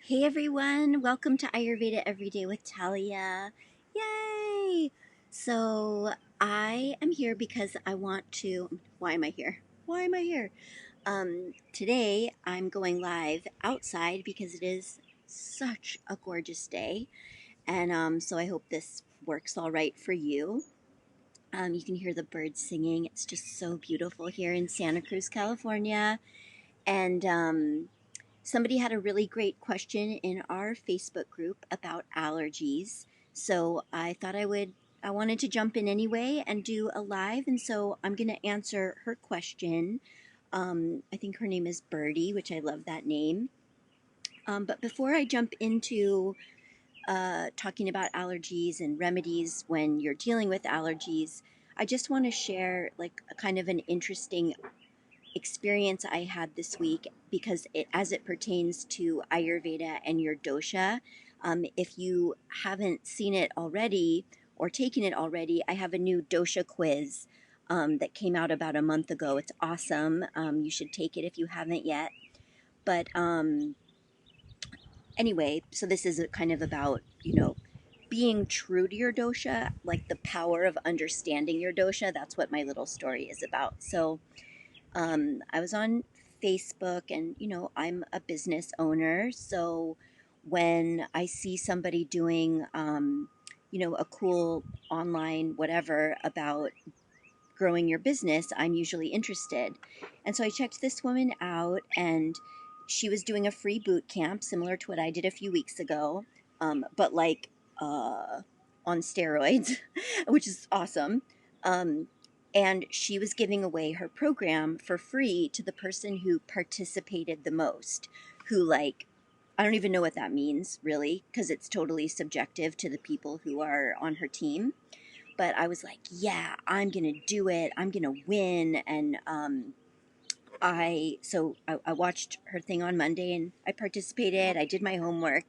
Hey everyone, welcome to Ayurveda Everyday with Talya. Yay! So I am here because I want to. Why am I here? Why am I here? Today I'm going live outside because it is such a gorgeous day, and so I hope this works all right for you. You can hear the birds singing. It's just so beautiful here in Santa Cruz, California, and somebody had a really great question in our Facebook group about allergies. So I wanted to jump in anyway and do a live. And so I'm going to answer her question. I think her name is Birdie, which I love that name. But before I jump into talking about allergies and remedies when you're dealing with allergies, I just want to share like a kind of an interesting experience I had this week because as it pertains to Ayurveda and your dosha. If you haven't seen it already or taken it already, I have a new dosha quiz that came out about a month ago. It's awesome. You should take it if you haven't yet. But anyway, so this is kind of about, being true to your dosha, like the power of understanding your dosha. That's what my little story is about. So I was on Facebook, and I'm a business owner. So when I see somebody doing, a cool online whatever about growing your business, I'm usually interested. And so I checked this woman out, and she was doing a free boot camp similar to what I did a few weeks ago, but like on steroids, which is awesome. Um, and she was giving away her program for free to the person who participated the most, who, like, I don't even know what that means really, because it's totally subjective to the people who are on her team. But I was like, yeah, I'm gonna do it. I'm gonna win. And I watched her thing on Monday and I participated. I did my homework,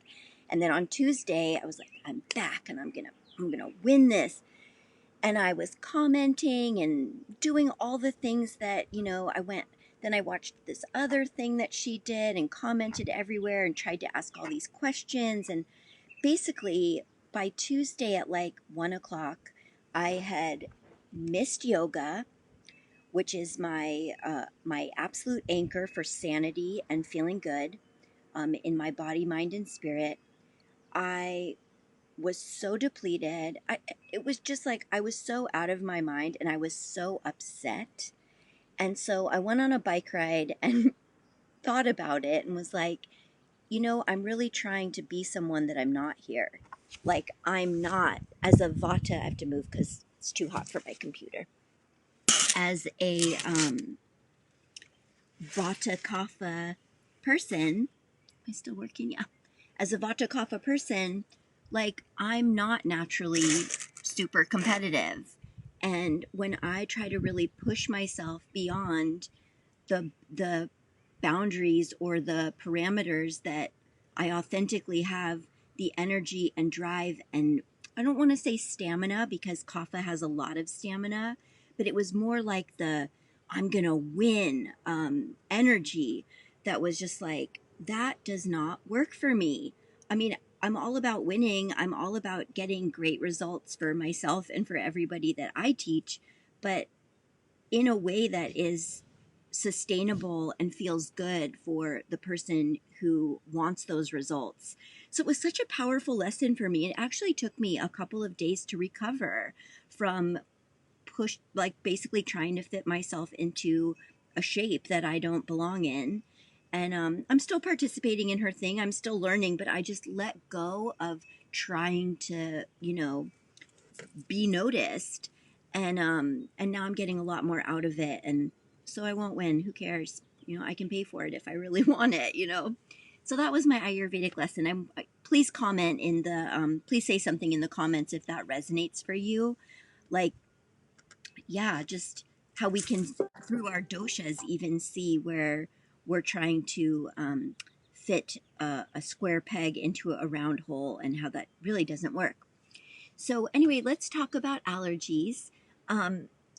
and then on Tuesday I was like, I'm back and I'm gonna win this. And I was commenting and doing all the things that I went. Then I watched this other thing that she did and commented everywhere and tried to ask all these questions. And basically, by Tuesday at like 1 o'clock, I had missed yoga, which is my absolute anchor for sanity and feeling good in my body, mind, and spirit. I was so depleted. It was just like I was so out of my mind and I was so upset. And so I went on a bike ride and thought about it and was like, I'm really trying to be someone that I'm not here. Like, I'm not, as a Vata, I have to move because it's too hot for my computer. As a Vata Kapha person, am I still working? Yeah. As a Vata Kapha person, like, I'm not naturally super competitive. And when I try to really push myself beyond the boundaries or the parameters that I authentically have the energy and drive, and I don't want to say stamina because Kapha has a lot of stamina, but it was more like the I'm gonna win energy that was just like, that does not work for me. I mean, I'm all about winning. I'm all about getting great results for myself and for everybody that I teach, but in a way that is sustainable and feels good for the person who wants those results. So it was such a powerful lesson for me. It actually took me a couple of days to recover from like basically trying to fit myself into a shape that I don't belong in. And I'm still participating in her thing. I'm still learning, but I just let go of trying to, be noticed. And now I'm getting a lot more out of it. And so I won't win. Who cares? I can pay for it if I really want it. So that was my Ayurvedic lesson. Please comment in the please say something in the comments if that resonates for you. Like, yeah, just how we can through our doshas even see where we're trying to fit a square peg into a round hole, and how that really doesn't work. So anyway, let's talk about allergies.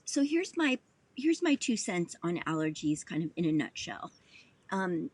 So here's my 2 cents on allergies, kind of in a nutshell. When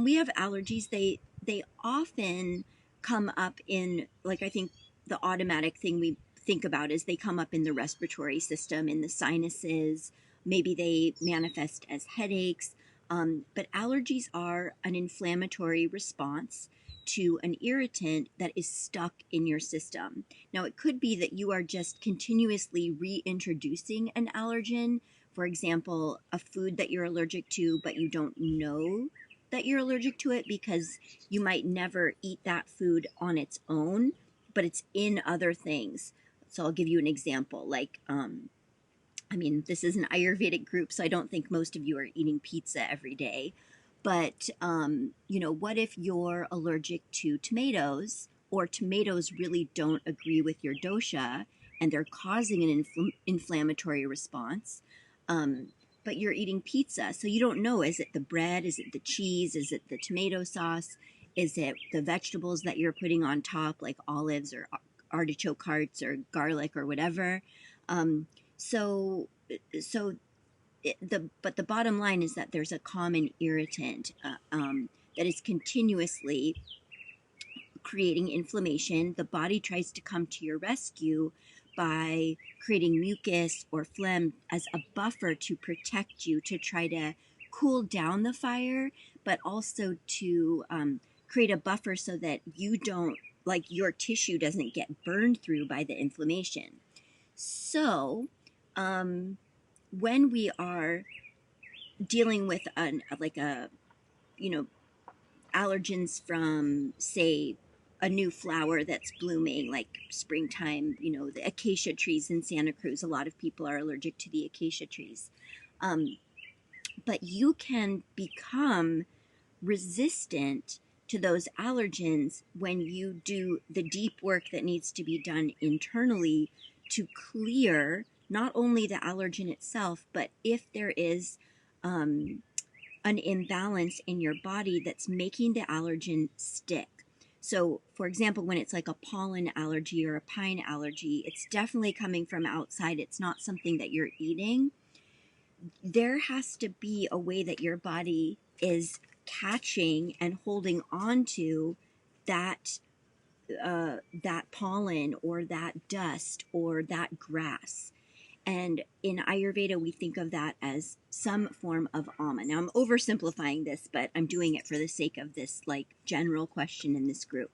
we have allergies, they they often come up in, like, I think the automatic thing we think about is they come up in the respiratory system, in the sinuses. Maybe they manifest as headaches. But allergies are an inflammatory response to an irritant that is stuck in your system. Now, it could be that you are just continuously reintroducing an allergen. For example, a food that you're allergic to, but you don't know that you're allergic to it because you might never eat that food on its own, but it's in other things. So I'll give you an example. Like, I mean, this is an Ayurvedic group, so I don't think most of you are eating pizza every day. But, you know, what if you're allergic to tomatoes, or tomatoes really don't agree with your dosha and they're causing an inflammatory response? But you're eating pizza, so you don't know, is it the bread, is it the cheese, is it the tomato sauce, is it the vegetables that you're putting on top, like olives or artichoke hearts or garlic or whatever. So the bottom line is that there's a common irritant that is continuously creating inflammation. The body tries to come to your rescue by creating mucus or phlegm as a buffer to protect you, to try to cool down the fire, but also to create a buffer so that you don't, like, your tissue doesn't get burned through by the inflammation. So when we are dealing with allergens from, say, a new flower that's blooming, like springtime, the acacia trees in Santa Cruz. A lot of people are allergic to the acacia trees. But you can become resistant to those allergens when you do the deep work that needs to be done internally to clear not only the allergen itself, but if there is an imbalance in your body that's making the allergen stick. So, for example, when it's like a pollen allergy or a pine allergy, it's definitely coming from outside. It's not something that you're eating. There has to be a way that your body is catching and holding on to that pollen or that dust or that grass. And in Ayurveda, we think of that as some form of ama. Now, I'm oversimplifying this, but I'm doing it for the sake of this, like, general question in this group.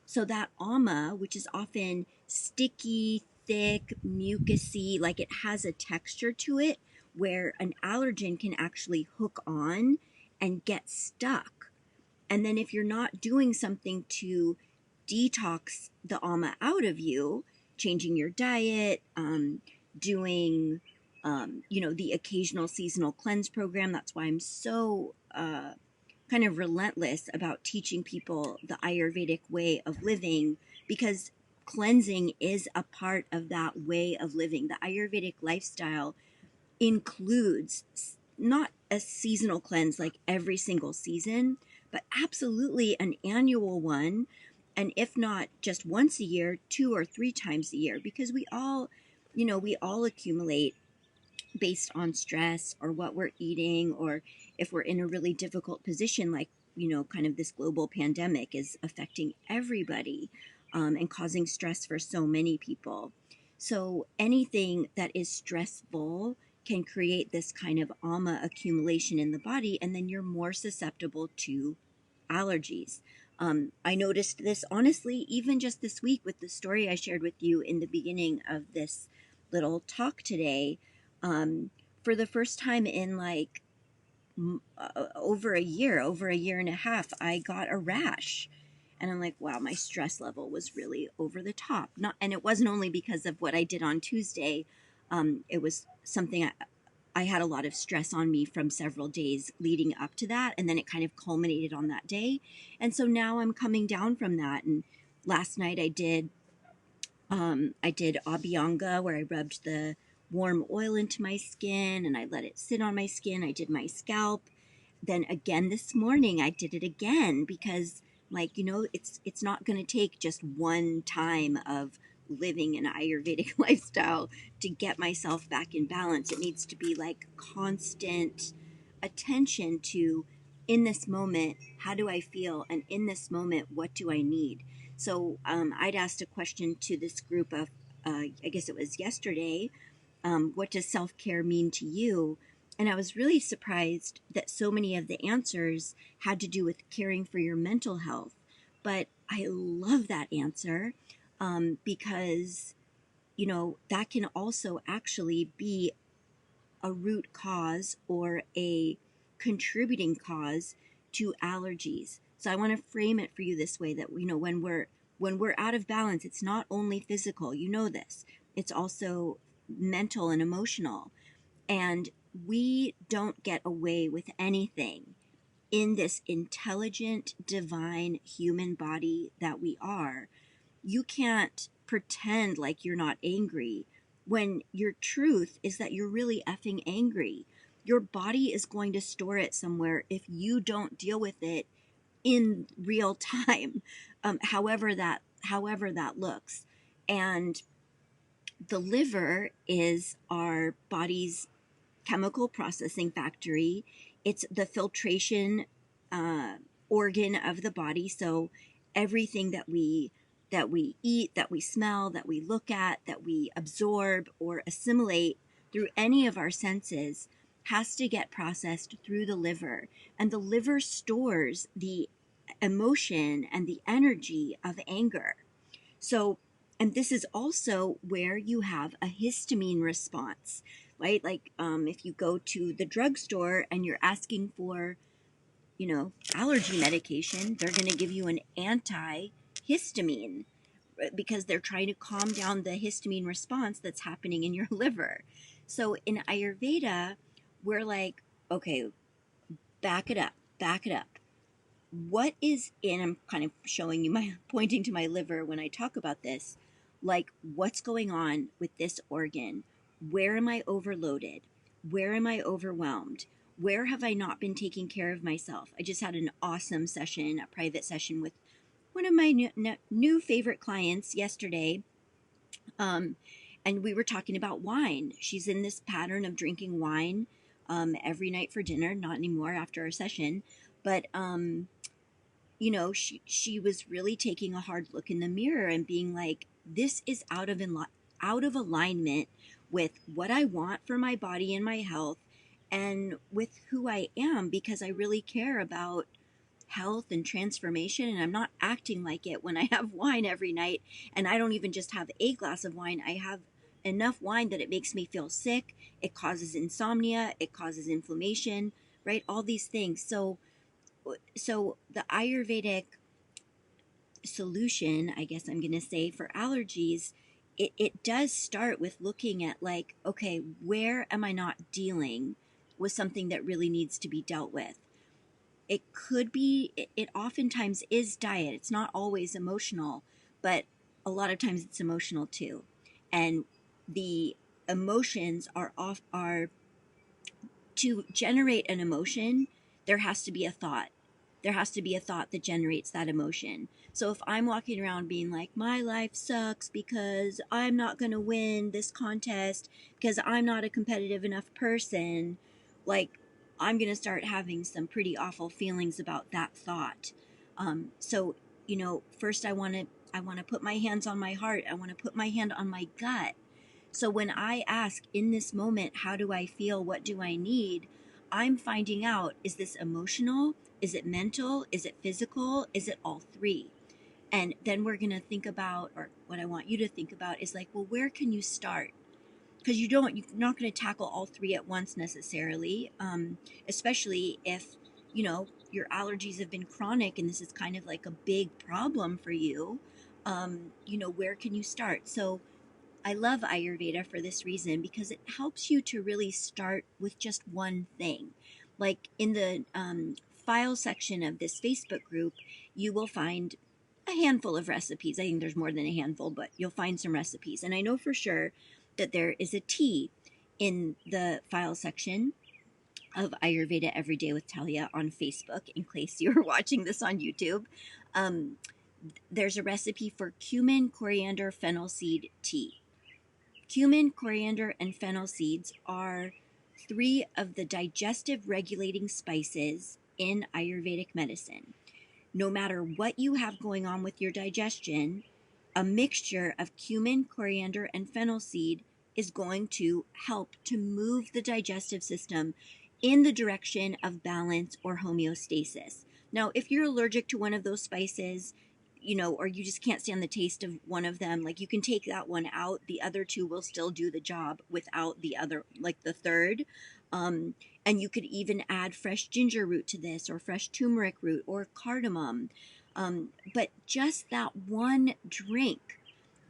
So that ama, which is often sticky, thick, mucusy, like it has a texture to it where an allergen can actually hook on and get stuck. And then if you're not doing something to detox the ama out of you, changing your diet, doing, the occasional seasonal cleanse program. That's why I'm so kind of relentless about teaching people the Ayurvedic way of living, because cleansing is a part of that way of living. The Ayurvedic lifestyle includes not a seasonal cleanse like every single season, but absolutely an annual one. And if not just once a year, 2 or 3 times a year, because we all accumulate based on stress or what we're eating, or if we're in a really difficult position, like, kind of this global pandemic is affecting everybody and causing stress for so many people. So anything that is stressful can create this kind of ama accumulation in the body, and then you're more susceptible to allergies. I noticed this, honestly, even just this week with the story I shared with you in the beginning of this little talk today. For the first time in like over a year and a half, I got a rash. And I'm like, wow, my stress level was really over the top. And it wasn't only because of what I did on Tuesday. It was something I had a lot of stress on me from several days leading up to that. And then it kind of culminated on that day. And so now I'm coming down from that. And last night I did Abhyanga, where I rubbed the warm oil into my skin and I let it sit on my skin. I did my scalp. Then again this morning I did it again because, like, it's not going to take just one time of living an Ayurvedic lifestyle to get myself back in balance. It needs to be like constant attention to in this moment, how do I feel? And in this moment, what do I need? So I'd asked a question to this group of, I guess it was yesterday, what does self-care mean to you? And I was really surprised that so many of the answers had to do with caring for your mental health. But I love that answer because, that can also actually be a root cause or a contributing cause to allergies. So I want to frame it for you this way, that when we're out of balance, it's not only physical, this. It's also mental and emotional. And we don't get away with anything in this intelligent, divine human body that we are. You can't pretend like you're not angry when your truth is that you're really effing angry. Your body is going to store it somewhere if you don't deal with it in real time, however that looks. And the liver is our body's chemical processing factory. It's the filtration organ of the body. So everything that we eat, that we smell, that we look at, that we absorb or assimilate through any of our senses has to get processed through the liver. And the liver stores the emotion and the energy of anger. So, and this is also where you have a histamine response, right? Like if you go to the drugstore and you're asking for, allergy medication, they're going to give you an antihistamine because they're trying to calm down the histamine response that's happening in your liver. So in Ayurveda, we're like, okay, back it up, back it up. What is in, I'm kind of showing you pointing to my liver when I talk about this, like what's going on with this organ? Where am I overloaded? Where am I overwhelmed? Where have I not been taking care of myself? I just had an awesome session, a private session with one of my new favorite clients yesterday. And we were talking about wine. She's in this pattern of drinking wine every night for dinner, not anymore after our session, but she was really taking a hard look in the mirror and being like, this is out of alignment with what I want for my body and my health and with who I am, because I really care about health and transformation, and I'm not acting like it when I have wine every night. And I don't even just have a glass of wine. I have enough wine that it makes me feel sick. It causes insomnia. It causes inflammation, right? All these things. So the Ayurvedic solution, I guess I'm going to say, for allergies, it does start with looking at like, okay, where am I not dealing with something that really needs to be dealt with? It could be, it oftentimes is diet. It's not always emotional, but a lot of times it's emotional too. And the emotions are to generate an emotion, there has to be a thought. There has to be a thought that generates that emotion. So if I'm walking around being like, my life sucks because I'm not going to win this contest because I'm not a competitive enough person, like I'm going to start having some pretty awful feelings about that thought. So, first I want to put my hands on my heart. I want to put my hand on my gut. So when I ask in this moment, how do I feel? What do I need? I'm finding out, is this emotional? Is it mental? Is it physical? Is it all three? And then we're going to think about, or what I want you to think about is like, well, where can you start? Because you're not going to tackle all three at once necessarily, especially if, your allergies have been chronic and this is kind of like a big problem for you. Where can you start? So I love Ayurveda for this reason, because it helps you to really start with just one thing. Like in the file section of this Facebook group, you will find a handful of recipes. I think there's more than a handful, but you'll find some recipes. And I know for sure that there is a tea in the file section of Ayurveda Every Day with Talya on Facebook, in case you're watching this on YouTube. There's a recipe for cumin, coriander, fennel seed tea. Cumin, coriander, and fennel seeds are three of the digestive regulating spices in Ayurvedic medicine. No matter what you have going on with your digestion, a mixture of cumin, coriander, and fennel seed is going to help to move the digestive system in the direction of balance or homeostasis. Now, if you're allergic to one of those spices, or you just can't stand the taste of one of them, like you can take that one out. The other two will still do the job without the other, like the third. And you could even add fresh ginger root to this, or fresh turmeric root, or cardamom. But just that one drink,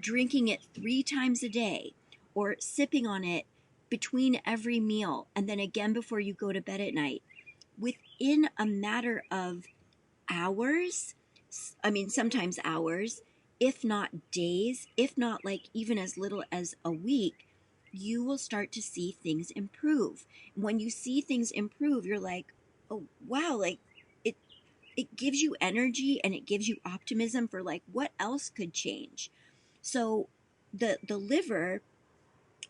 drinking it 3 times a day, or sipping on it between every meal, and then again before you go to bed at night, within a matter of hours, sometimes hours, if not days, if not like even as little as a week, you will start to see things improve. When you see things improve, you're like, oh wow, like it gives you energy and it gives you optimism for like what else could change. So the liver,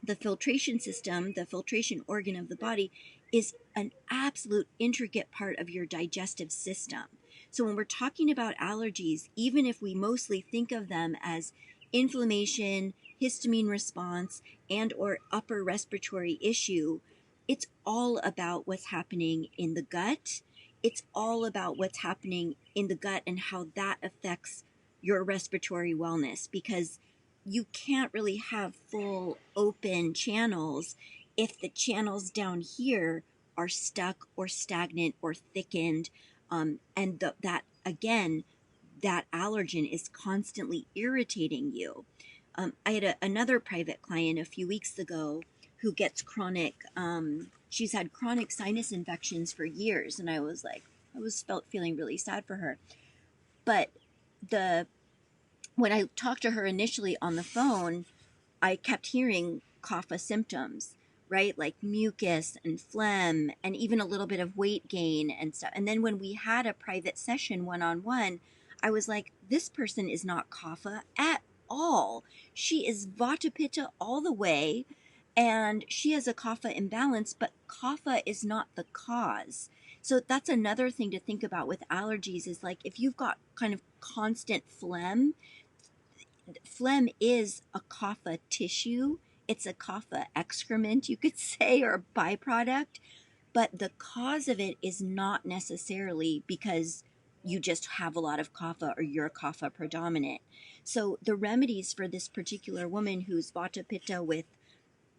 the filtration system, the filtration organ of the body, is an absolute intricate part of your digestive system. So when we're talking about allergies, even if we mostly think of them as inflammation, histamine response, and or upper respiratory issue, it's all about what's happening in the gut. It's all about what's happening in the gut and how that affects your respiratory wellness, because you can't really have full open channels if the channels down here are stuck or stagnant or thickened. That again, that allergen is constantly irritating you. I had another private client a few weeks ago who gets she's had chronic sinus infections for years. And I was feeling really sad for her. But when I talked to her initially on the phone, I kept hearing kapha symptoms, right? Like mucus and phlegm and even a little bit of weight gain and stuff. And then when we had a private session one-on-one, I was like, this person is not kapha at all. She is vata pitta all the way, and she has a kapha imbalance, but kapha is not the cause. So that's another thing to think about with allergies, is like if you've got kind of constant phlegm is a kapha tissue. It's a kapha excrement, you could say, or a byproduct. But the cause of it is not necessarily because you just have a lot of kapha or you're kapha predominant. So the remedies for this particular woman who's vata pitta with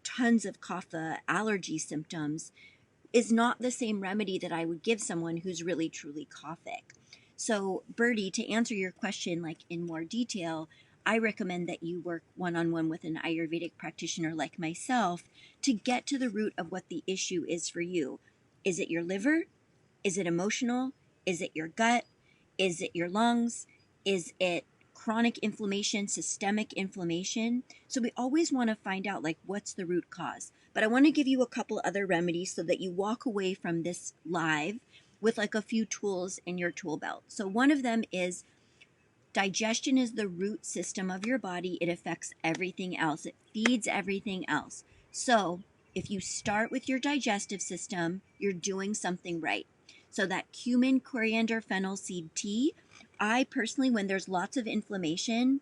tons of kapha allergy symptoms is not the same remedy that I would give someone who's really truly kaphic. So Birdie, to answer your question like in more detail, I recommend that you work one-on-one with an Ayurvedic practitioner like myself to get to the root of what the issue is for you. Is it your liver? Is it emotional? Is it your gut? Is it your lungs? Is it chronic inflammation, systemic inflammation? So we always want to find out like what's the root cause. But I want to give you a couple other remedies so that you walk away from this live with like a few tools in your tool belt. So one of them is digestion is the root system of your body. It affects everything else. It feeds everything else. So if you start with your digestive system, you're doing something right. So that cumin, coriander, fennel seed tea, I personally, when there's lots of inflammation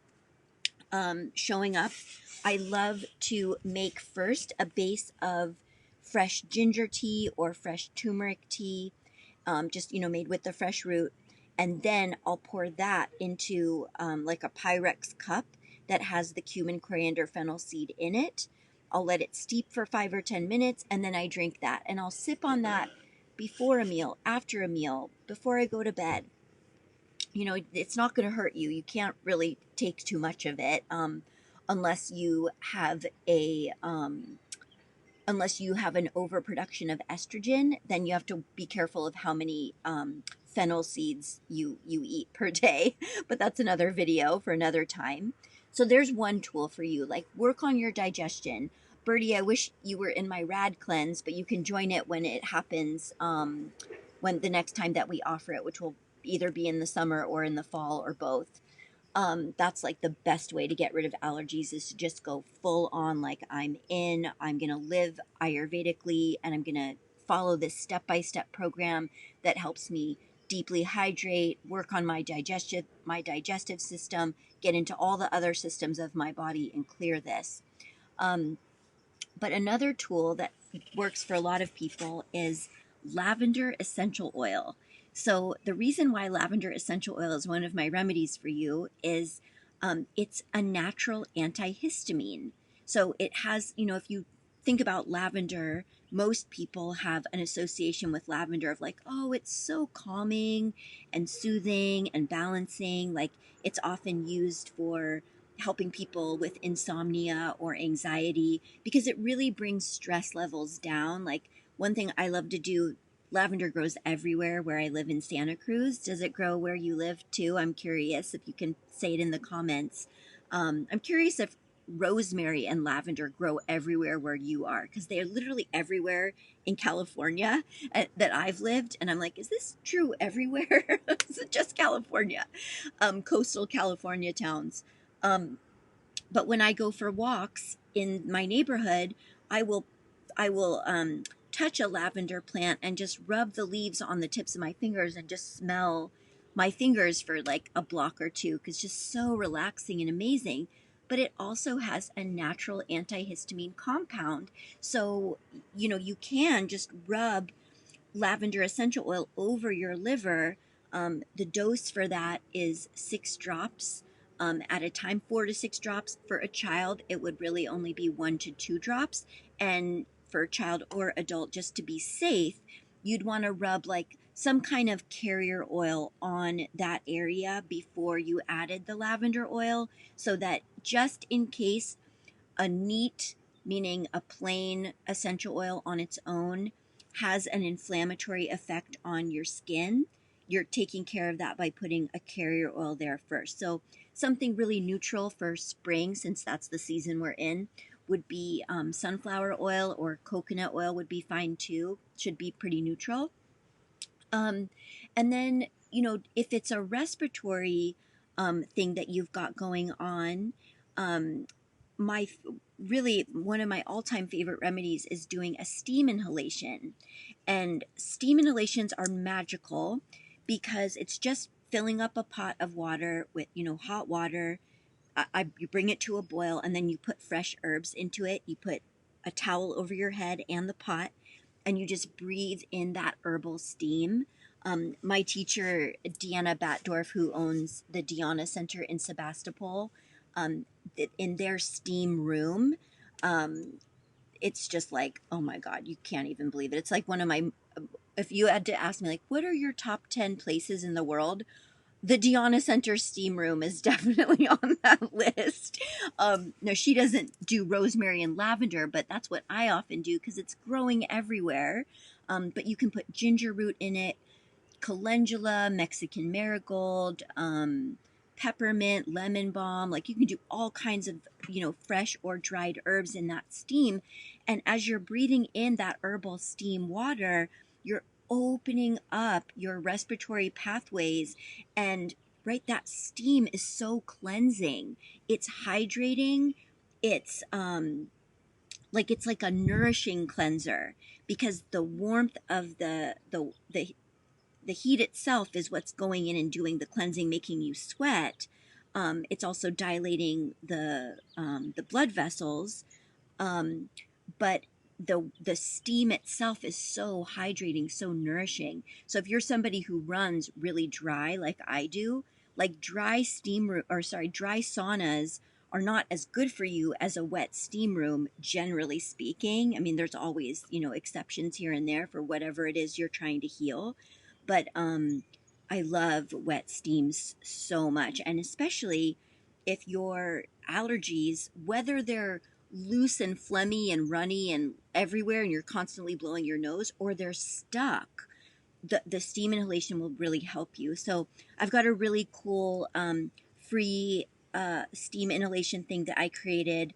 showing up, I love to make first a base of fresh ginger tea or fresh turmeric tea, just, made with the fresh root. And then I'll pour that into like a Pyrex cup that has the cumin, coriander, fennel seed in it. I'll let it steep for 5 or 10 minutes, and then I drink that. And I'll sip on that before a meal, after a meal, before I go to bed. It's not going to hurt you. You can't really take too much of it unless you have an overproduction of estrogen. Then you have to be careful of how many fennel seeds you eat per day. But that's another video for another time. So there's one tool for you. Like, work on your digestion. Birdie, I wish you were in my rad cleanse, but you can join it when it happens, when the next time that we offer it, which will either be in the summer or in the fall or both. That's like the best way to get rid of allergies, is to just go full on, like I'm going to live Ayurvedically and I'm going to follow this step-by-step program that helps me deeply hydrate, work on my digestive system, get into all the other systems of my body and clear this. But another tool that works for a lot of people is lavender essential oil. So the reason why lavender essential oil is one of my remedies for you is it's a natural antihistamine. So it has, if you think about lavender, most people have an association with lavender of like, oh, it's so calming and soothing and balancing. Like it's often used for helping people with insomnia or anxiety because it really brings stress levels down. Like one thing I love to do, lavender grows everywhere where I live in Santa Cruz. Does it grow where you live too? I'm curious if you can say it in the comments. I'm curious if rosemary and lavender grow everywhere where you are, because they are literally everywhere in California that I've lived. And I'm like, is this true everywhere? Is it just California? Coastal California towns. But when I go for walks in my neighborhood, I will touch a lavender plant and just rub the leaves on the tips of my fingers and just smell my fingers for like a block or two, because it's just so relaxing and amazing. But it also has a natural antihistamine compound. So, you can just rub lavender essential oil over your liver. The dose for that is 6 drops at a time, 4 to 6 drops. For a child, it would really only be 1 to 2 drops. And for a child or adult, just to be safe, you'd want to rub like some kind of carrier oil on that area before you added the lavender oil, so that just in case a neat, meaning a plain essential oil on its own, has an inflammatory effect on your skin, you're taking care of that by putting a carrier oil there first. So something really neutral for spring, since that's the season we're in, would be sunflower oil, or coconut oil would be fine too. Should be pretty neutral. And then, if it's a respiratory thing that you've got going on, my really one of my all-time favorite remedies is doing a steam inhalation. And steam inhalations are magical because it's just filling up a pot of water with hot water. You bring it to a boil, and then you put fresh herbs into it. You put a towel over your head and the pot, and you just breathe in that herbal steam. My teacher, Deanna Batdorf, who owns the Diana Center in Sebastopol, in their steam room, it's just like, oh my God, you can't even believe it. It's like one of my, if you had to ask me, like, what are your top 10 places in the world? The Diana Center steam room is definitely on that list. No, she doesn't do rosemary and lavender, but that's what I often do because it's growing everywhere. But you can put ginger root in it, calendula, Mexican marigold, peppermint, lemon balm. Like you can do all kinds of, fresh or dried herbs in that steam. And as you're breathing in that herbal steam water, you're opening up your respiratory pathways. And right, that steam is so cleansing. It's hydrating. It's it's like a nourishing cleanser, because the warmth of the heat itself is what's going in and doing the cleansing, making you sweat. It's also dilating the blood vessels, but the steam itself is so hydrating, so nourishing. So if you're somebody who runs really dry, like I do, like dry saunas are not as good for you as a wet steam room, generally speaking. I mean, there's always, exceptions here and there for whatever it is you're trying to heal. But I love wet steams so much. And especially if your allergies, whether they're loose and phlegmy and runny and everywhere and you're constantly blowing your nose, or they're stuck, the steam inhalation will really help you. So I've got a really cool free steam inhalation thing that I created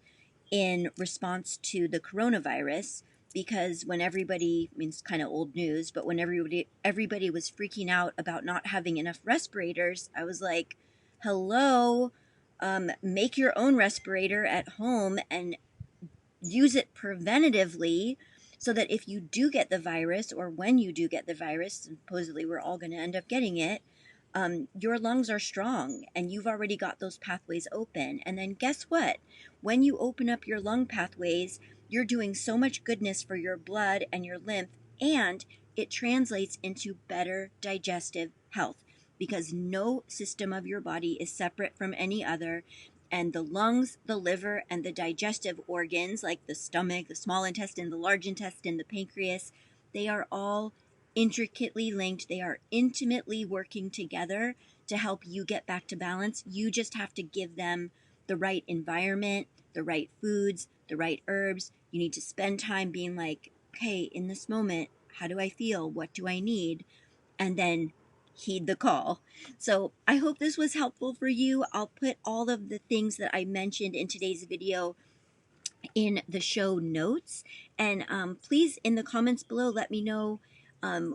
in response to the coronavirus, because when everybody, I mean, it's kind of old news, but when everybody was freaking out about not having enough respirators, I was like, hello, make your own respirator at home and use it preventatively so that if you do get the virus, or when you do get the virus, supposedly we're all going to end up getting it, your lungs are strong and you've already got those pathways open. And then guess what? When you open up your lung pathways, you're doing so much goodness for your blood and your lymph, and it translates into better digestive health, because no system of your body is separate from any other. And the lungs, the liver, and the digestive organs like the stomach, the small intestine, the large intestine, the pancreas, they are all intricately linked. They are intimately working together to help you get back to balance. You just have to give them the right environment, the right foods, the right herbs. You need to spend time being like, okay, in this moment, how do I feel? What do I need? And then heed the call. So I hope this was helpful for you. I'll put all of the things that I mentioned in today's video in the show notes. And please, in the comments below, let me know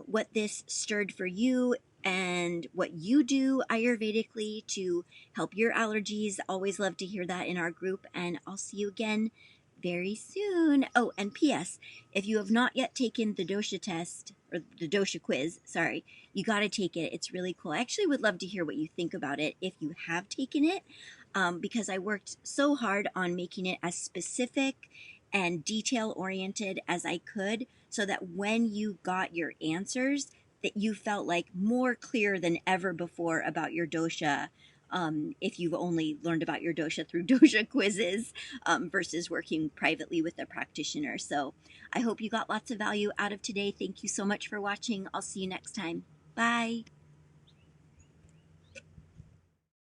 what this stirred for you and what you do Ayurvedically to help your allergies. Always love to hear that in our group. And I'll see you again very soon. Oh, and P.S. if you have not yet taken the dosha test, or the dosha quiz, sorry, you got to take it. It's really cool. I actually would love to hear what you think about it if you have taken it, because I worked so hard on making it as specific and detail-oriented as I could, so that when you got your answers, that you felt like more clear than ever before about your dosha, if you've only learned about your dosha through dosha quizzes, versus working privately with a practitioner. So I hope you got lots of value out of today. Thank you so much for watching. I'll see you next time. Bye.